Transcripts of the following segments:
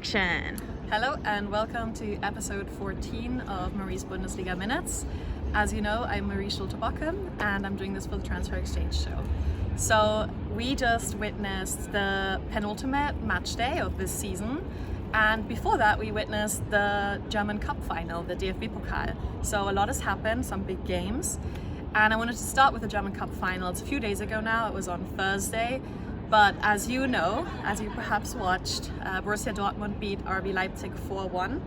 action. Hello and welcome to episode 14 of Marie's Bundesliga Minutes. As you know, I'm Marie Schulte-Bockum and I'm doing this for the Transfer Exchange Show. So we just witnessed the penultimate match day of this season, and before that we witnessed the German Cup final, the DFBPokal. So a lot has happened, some big games, and I wanted to start with the German Cup final. It's a few days ago now, it was on Thursday. But as you know, as you perhaps watched, Borussia Dortmund beat RB Leipzig 4-1.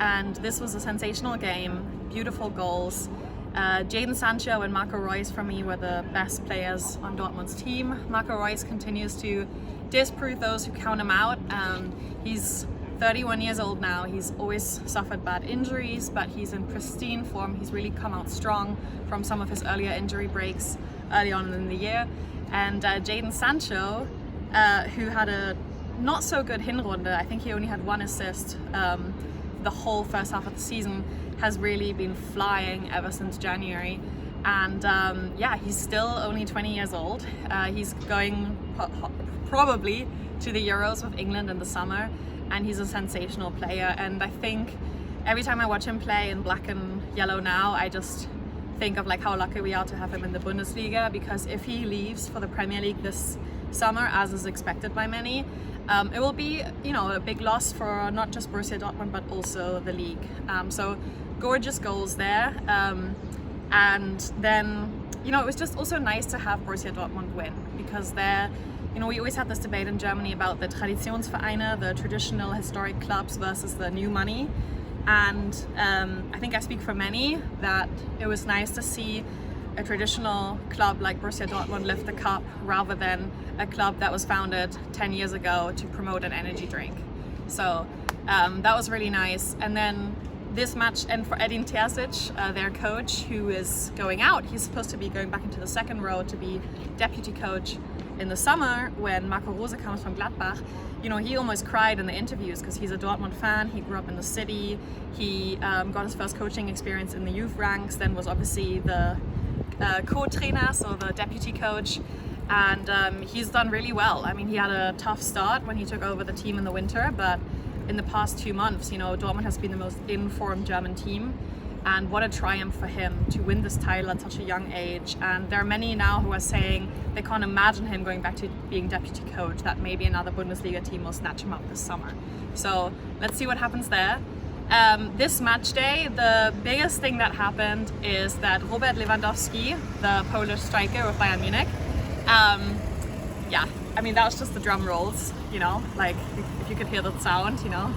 And this was a sensational game, beautiful goals. Jadon Sancho and Marco Reus for me were the best players on Dortmund's team. Marco Reus continues to disprove those who count him out. He's 31 years old now. He's always suffered bad injuries, but he's in pristine form. He's really come out strong from some of his earlier injury breaks early on in the year. And Jadon Sancho, who had a not so good Hinrunde, I think he only had one assist the whole first half of the season, has really been flying ever since January. And yeah, he's still only 20 years old. He's going probably to the Euros with England in the summer, and he's a sensational player. And I think every time I watch him play in black and yellow now, I just think of like how lucky we are to have him in the Bundesliga, because if he leaves for the Premier League this summer, as is expected by many, it will be, you know, a big loss for not just Borussia Dortmund but also the league. So gorgeous goals there, and then, you know, it was just also nice to have Borussia Dortmund win, because they're, you know, we always had this debate in Germany about the Traditionsvereine, the traditional historic clubs versus the new money. And I think I speak for many that it was nice to see a traditional club like Borussia Dortmund lift the cup rather than a club that was founded 10 years ago to promote an energy drink. So that was really nice. And then this match, and for Edin Terzic, their coach, who is going out, he's supposed to be going back into the second row to be deputy coach in the summer when Marco Rose comes from Gladbach. You know, he almost cried in the interviews because he's a Dortmund fan. He grew up in the city. He got his first coaching experience in the youth ranks, then was obviously the co-trainer, so the deputy coach. And he's done really well. I mean, he had a tough start when he took over the team in the winter, but in the past 2 months, you know, Dortmund has been the most informed German team. And what a triumph for him to win this title at such a young age. And there are many now who are saying they can't imagine him going back to being deputy coach, that maybe another Bundesliga team will snatch him up this summer. So let's see what happens there. This match day, the biggest thing that happened is that Lord Lewandowski, the Polish striker of Bayern Munich, yeah, I mean, that was just the drum rolls, you know, like if you could hear the sound, you know.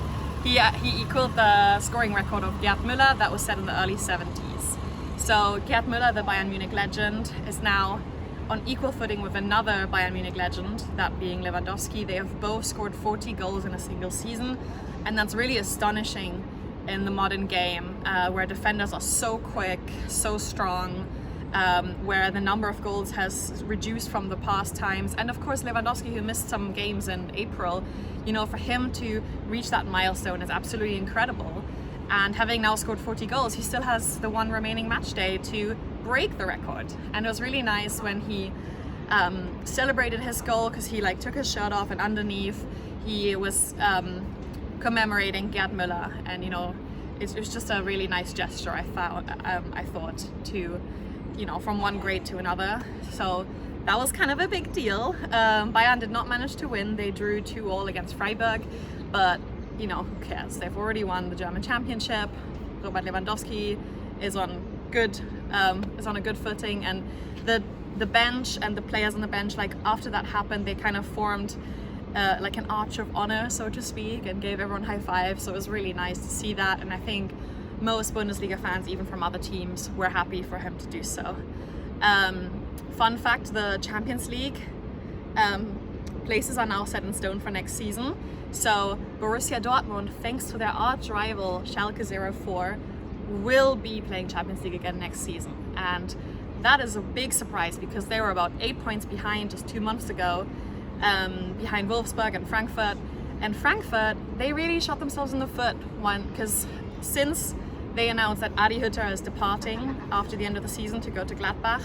He equaled the scoring record of Gerd Müller that was set in the early 70s. So Gerd Müller, the Bayern Munich legend, is now on equal footing with another Bayern Munich legend, that being Lewandowski. They have both scored 40 goals in a single season, and that's really astonishing in the modern game, where defenders are so quick, so strong, where the number of goals has reduced from the past times. And of course Lewandowski, who missed some games in April, you know, for him to reach that milestone is absolutely incredible. And having now scored 40 goals, he still has the one remaining match day to break the record. And it was really nice when he celebrated his goal, because he like took his shirt off and underneath he was commemorating Gerd Müller. And, you know, it was just a really nice gesture, I thought, to, you know, from one great to another. So that was kind of a big deal. Bayern did not manage to win. They drew 2-2 against Freiburg, but, you know, who cares? They've already won the German championship. Robert Lewandowski is on a good footing, and the bench and the players on the bench, like after that happened, they kind of formed like an arch of honor, so to speak, and gave everyone high fives. So it was really nice to see that, and I think most Bundesliga fans, even from other teams, were happy for him to do so. Fun fact, the Champions League places are now set in stone for next season. So Borussia Dortmund, thanks to their arch rival Schalke 04, will be playing Champions League again next season. And that is a big surprise, because they were about 8 points behind just 2 months ago, behind Wolfsburg and Frankfurt. And Frankfurt, they really shot themselves in the foot, because since they announced that Adi Hütter is departing after the end of the season to go to Gladbach,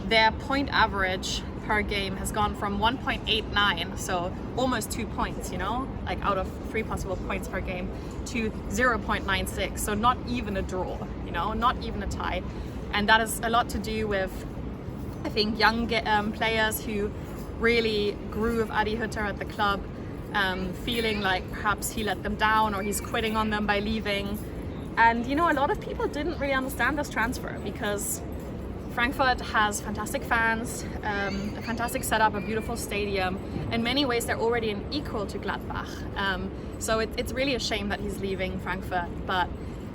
their point average per per game has gone from 1.89, so almost 2 points, you know, like out of 3 possible points per game, to 0.96, so not even a draw, you know, not even a tie. And that is a lot to do with, I think, young players who really grew with Adi Hütter at the club, feeling like perhaps he let them down or he's quitting on them by leaving. And you know, a lot of people didn't really understand this transfer because Frankfurt has fantastic fans, a fantastic setup, a beautiful stadium. In many ways, they're already an equal to Gladbach. So it's really a shame that he's leaving Frankfurt, but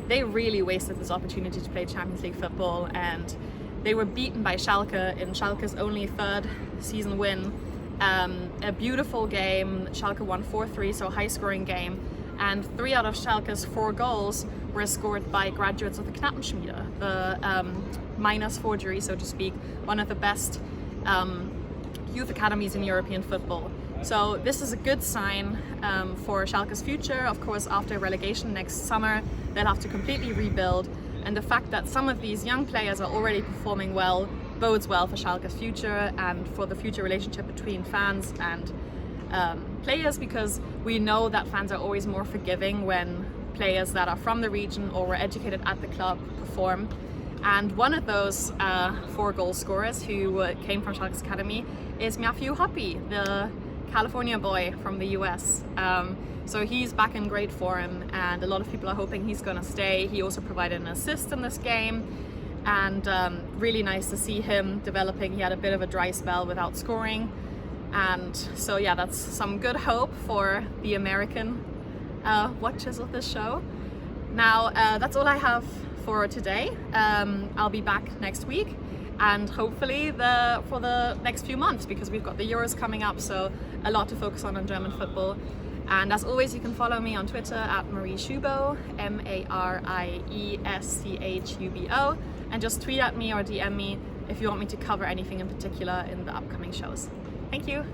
they really wasted this opportunity to play Champions League football, and they were beaten by Schalke in Schalke's only third season win. A beautiful game. Schalke won 4-3, so a high-scoring game. And 3 out of Schalke's 4 goals were scored by graduates of the Knappenschmiede, the miners forgery, so to speak, one of the best youth academies in European football. So this is a good sign for Schalke's future. Of course, after relegation next summer, they'll have to completely rebuild. And the fact that some of these young players are already performing well bodes well for Schalke's future and for the future relationship between fans and players, because we know that fans are always more forgiving when players that are from the region or were educated at the club perform. And one of those 4 goal scorers who came from Schalke's academy is Matthew Hoppe, the California boy from the US. So he's back in great form, and a lot of people are hoping he's going to stay. He also provided an assist in this game, and really nice to see him developing. He had a bit of a dry spell without scoring, and so yeah, that's some good hope for the American watchers of this show. Now that's all I have for today. I'll be back next week, and hopefully for the next few months, because we've got the Euros coming up, so a lot to focus on German football. And as always, you can follow me on Twitter at Marie Schubo, MARIESCHUBO, and just tweet at me or DM me if you want me to cover anything in particular in the upcoming shows. Thank you.